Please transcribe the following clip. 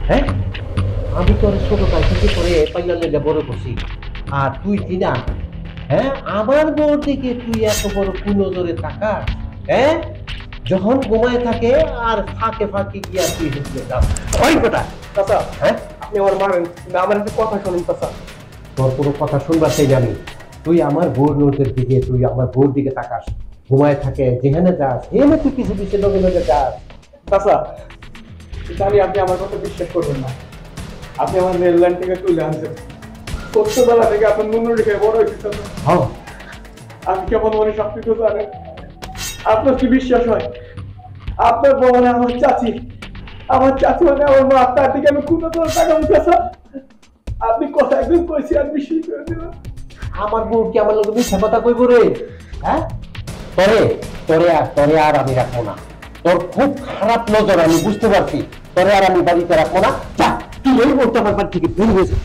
হ্যাঁ, আমি তোর ছোট কাল থেকে করে পাইলাম লেগে বড় করছি, আর তুই কিনা হ্যাঁ আমার বউর দিকে তুই এত বড় কুনজরে তাকাস। হ্যাঁ, যখন ঘুমায় থাকে আর ফাঁকে ফাঁকে গিয়া তুই ঢুকে যাস ওই কথা। চাচা, হ্যাঁ, আপনি আমার মারেন না, আমার একটা কথা শুনুন চাচা। তোর কোনো কথা শুনবার চাই আমি, তুই আমার বউর নজর দিকে তুই আমার বউর দিকে তাকাস, ঘুমায় থাকে যেখানে যাস এনে তুই কিছু কিছু লগে লগে যাস। চাচা, জানি আপনি আমার কথা বিশ্বাস করবেন না। আপনি আমার রেল লাইন থেকে তুলে আনছেন, ছোট্টবেলা থেকে আপনার নুনু রেখে বড় হয়েছে চাচা। হ্যাঁ, আমি কেমন মনে সব কিছু জানেন। আপনার কি বিশ্বাস হয়? আপনার বউ মানে আমার চাচি, আমার চাচি মানে আমার মা, তার দিকে আমি কোনো তোর টাকা চাচা। আপনি কথা একদিন কইছি আর বিশ্বাস করে দিলাম। আমার বউ কি আমার লোক মিথ্যা কথা কইব রে? হ্যাঁ, তরে তরে আর আমি রাখবো না। তোর খুব খারাপ নজর আমি বুঝতে পারছি, তরে আর আমি বাড়িতে রাখবো না। যা, তুই এই মুহূর্তে আমার বাড়ি থেকে বের হয়েছে।